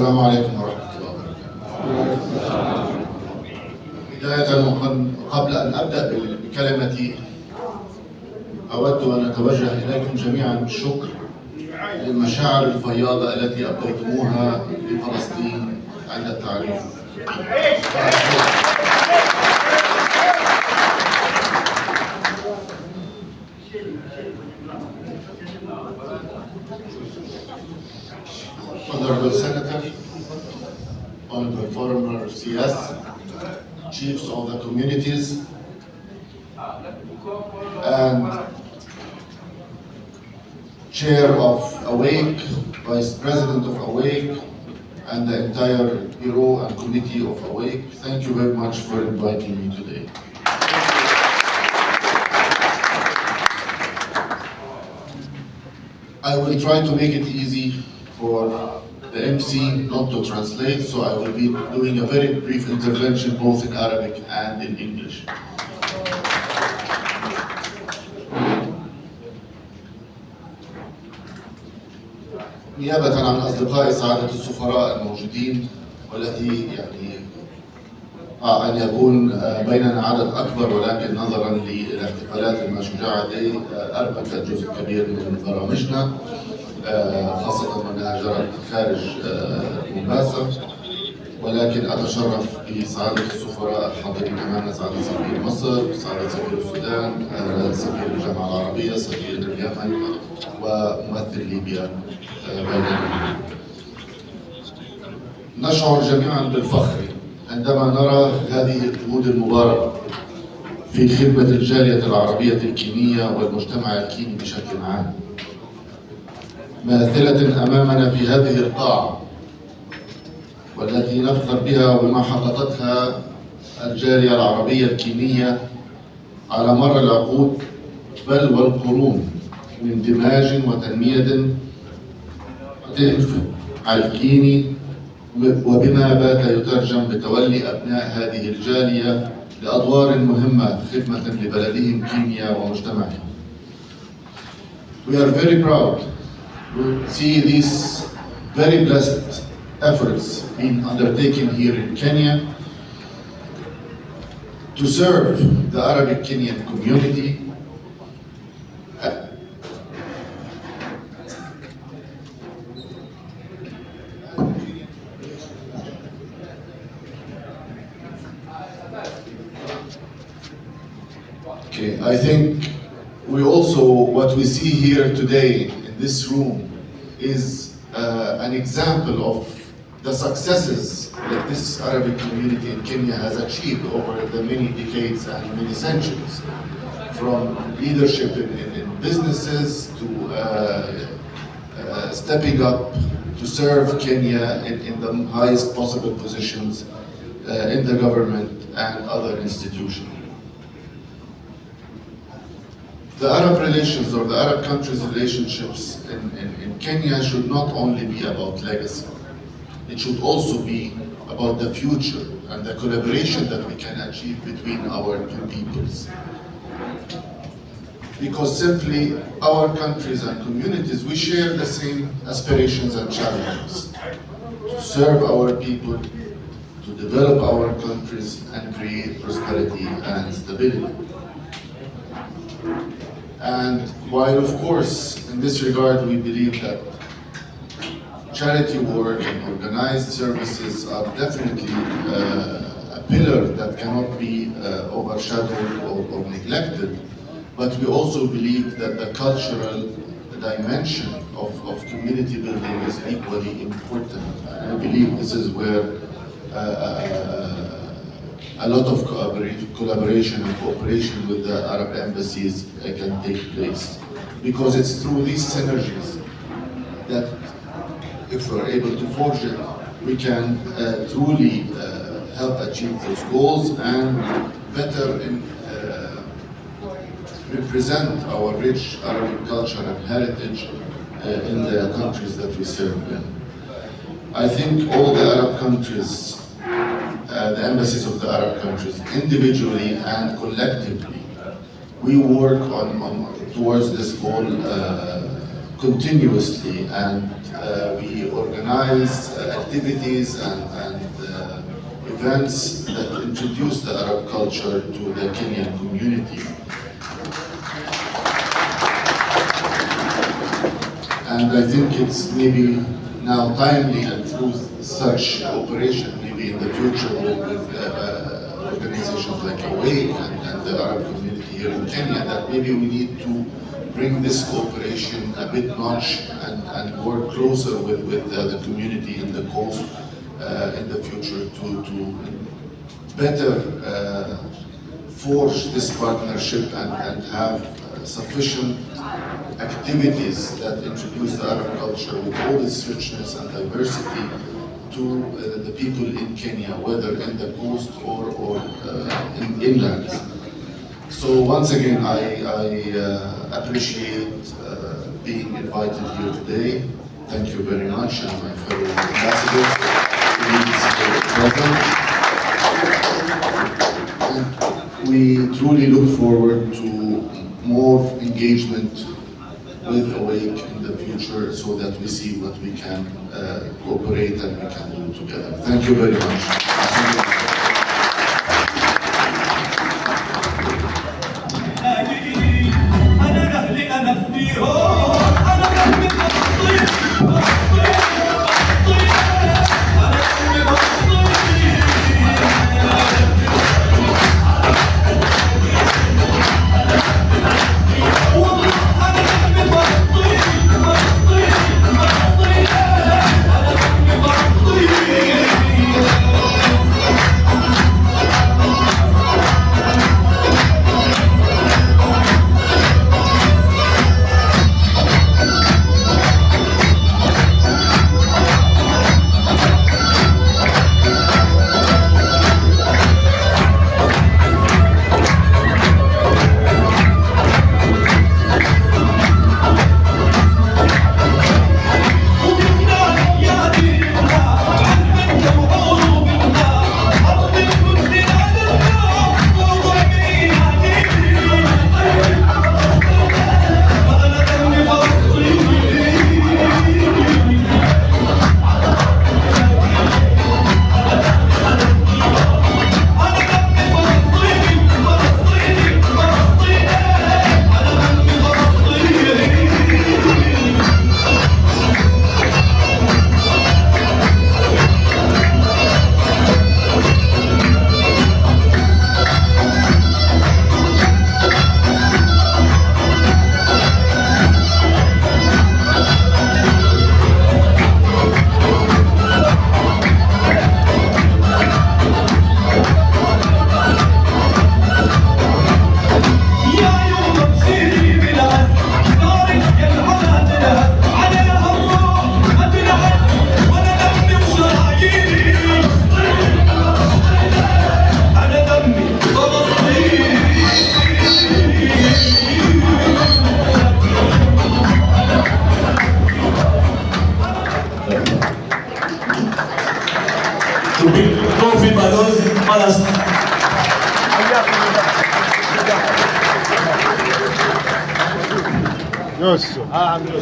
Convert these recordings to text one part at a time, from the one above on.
السلام عليكم ورحمة الله وبركاته. بداية قبل أن أبدأ بكلمتي أود أن أتوجه إليكم جميعا بالشكر للمشاعر الفياضة التي أبديتموها لفلسطين عند التعريف. Honorable Senator, Honorable Foreigner CS, Chiefs of the communities, and Chair of Awake, Vice President of Awake, and the entire Bureau and Committee of Awake, thank you very much for inviting me today. I will try to make it easy for the MC not to translate, so I will be doing a very brief intervention both in Arabic and in English. نيابة عن أصدقائي سعادة السفراء الموجودين والتي أن يكون بيننا عدد أكبر، ولكن نظرا للاحتفالات المشجعة دي أربكت جزء كبير من برامجنا، خاصة أنها جرت خارج مومباسا، ولكن أتشرف بسعادة السفراء الحاضرين أمامنا، سعادة سفير مصر، سعادة سفير السودان، سفير الجامعة العربية، سفير اليمن، وممثل ليبيا بيننا. نشعر جميعا بالفخر عندما نرى هذه الجهود المباركة في خدمة الجالية العربية الكينية والمجتمع الكيني بشكل عام، ماثلة أمامنا في هذه القاعة والتي نفخر بها وبما حققتها الجالية العربية الكينية على مر العقود بل والقرون من دماج وتنمية الكيني، وبما بات يترجم بتولي أبناء هذه الجالية لأدوار مهمة خدمة لبلدهم كينيا ومجتمعهم. We are very proud to see these very blessed efforts being undertaken here in Kenya to serve the Arabic Kenyan community I think what we see here today in this room is an example of the successes that this Arabic community in Kenya has achieved over the many decades and many centuries, from leadership in businesses to stepping up to serve Kenya in the highest possible positions in the government and other institutions. The Arab relations or the Arab countries' relationships in Kenya should not only be about legacy. It should also be about the future and the collaboration that we can achieve between our two peoples. Because simply our countries and communities, we share the same aspirations and challenges to serve our people, to develop our countries and create prosperity and stability. And while, of course, in this regard, we believe that charity work and organized services are definitely a pillar that cannot be overshadowed or neglected, but we also believe that the cultural dimension of community building is equally important. I believe this is where a lot of collaboration and cooperation with the Arab embassies can take place, because it's through these synergies that, if we're able to forge it, we can truly help achieve those goals and better represent our rich Arabic culture and heritage in the countries that we serve in. I think all the Arab countries, the embassies of the Arab countries, individually and collectively, we work towards this goal continuously, and we organize activities and events that introduce the Arab culture to the Kenyan community. And I think it's maybe now timely, and through such operation, maybe in the future with organizations like Awake and the Arab community here in Kenya, that maybe we need to bring this cooperation a bit notch and work closer with the community in the coast in the future to better forge this partnership and have sufficient activities that introduce the Arab culture with all its richness and diversity to the people in Kenya, whether in the coast or in inland. So once again, I appreciate being invited here today. Thank you very much, and my fellow ambassadors present. We truly look forward to more engagement with Awake in the future, so that we see what we can cooperate and we can do together. Thank you very much.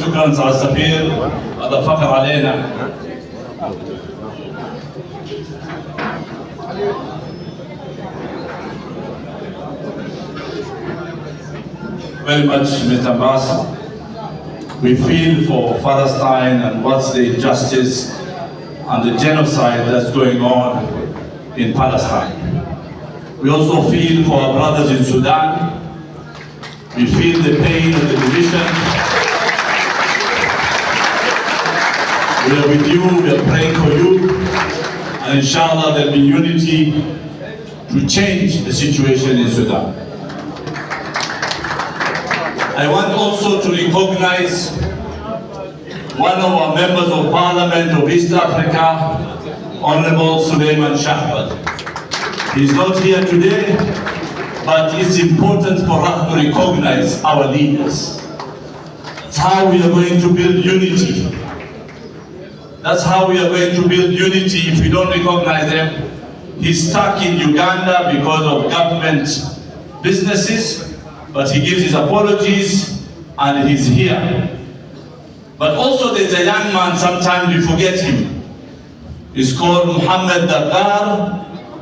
شكرا سعادة السفير، هذا فخر علينا. Very much, Mr. Mombass. We feel for Palestine and what's the injustice and the genocide that's going on in Palestine. We also feel for our brothers in Sudan. We feel the pain of the division. We are with you, we are praying for you, and inshallah there'll be unity to change the situation in Sudan. I want also to recognize one of our members of Parliament of East Africa, Honorable Suleiman Shahbal. He's not here today, but it's important for us to recognize our leaders. That's how we are going to build unity. That's how we are going to build unity if we don't recognize them. He's stuck in Uganda because of government businesses, but he gives his apologies and he's here. But also there's a young man, sometimes we forget him. He's called Muhammad Dagar,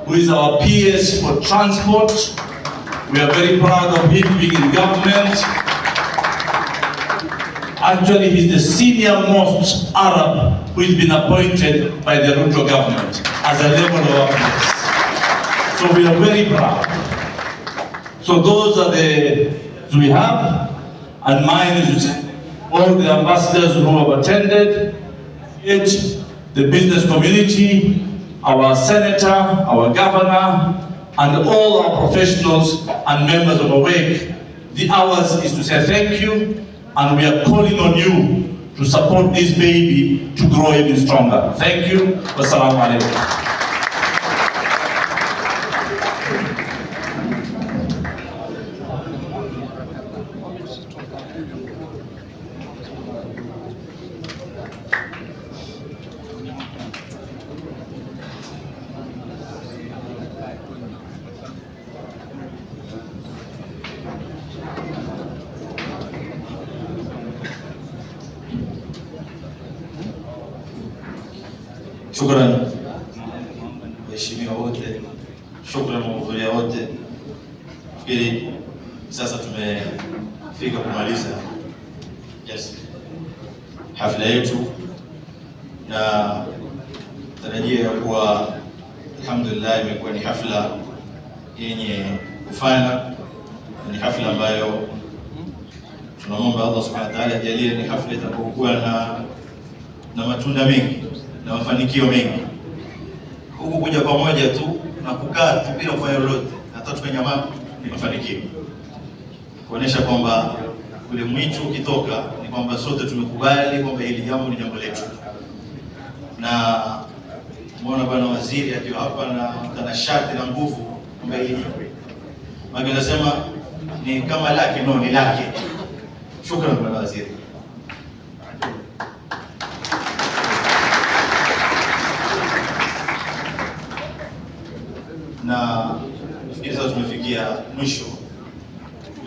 who is our PS for transport. We are very proud of him being in government. Actually, he's the senior most Arab who has been appointed by the Ruto government as a level of office. So we are very proud. So those are the we have, and mine is all the ambassadors who have attended it, the business community, our senator, our governor, and all our professionals and members of AWAKE. The ours is to say thank you, and we are calling on you to support this baby to grow even stronger. Thank you. Wassalamu alaikum. Shukran waheshimiwa wote, shukran mahudhuria wote. Nafikiri sasa tumefika kumaliza hafla yetu, na tarajia kuwa alhamdulillah imekuwa ni hafla yenye kufana, ni hafla ambayo tunamwomba Allah subhanahu wa ta'ala ajalie ni hafla itakayokuwa na matunda mengi na mafanikio mengi. Huku kuja pamoja tu na kukaa tu bila kufanya lolote, hata tukanyamaza ni mafanikio. Kuonesha kwamba ule mwito ukitoka ni kwamba sote tumekubali kwamba hili jambo ni jambo letu. Na muona bwana waziri akiwa hapa na tanashati na nguvu kwamba hili mimi nasema ni kama lake, no ni lake. Shukrani bwana waziri. Na nafikiri sasa tumefikia mwisho.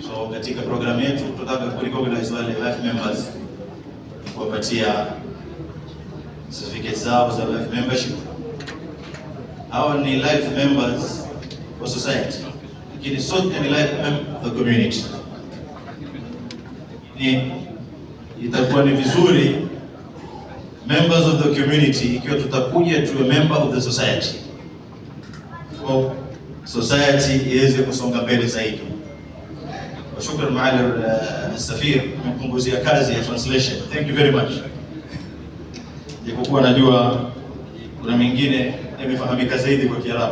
So katika programu yetu tunataka kurecognize wale life members, kuwapatia certificates zao za life membership. Hawa ni life members of society, lakini sote ni life members of the community. Itakuwa ni vizuri members of the community ikiwa tutakuja to a member of the society, kwa society iweze kusonga mbele zaidi. Shukran maali al-Safir mpunguzia kazi ya translation. Thank you very much. Japokuwa najua kuna mengine yamefahamika zaidi kwa Kiarabu.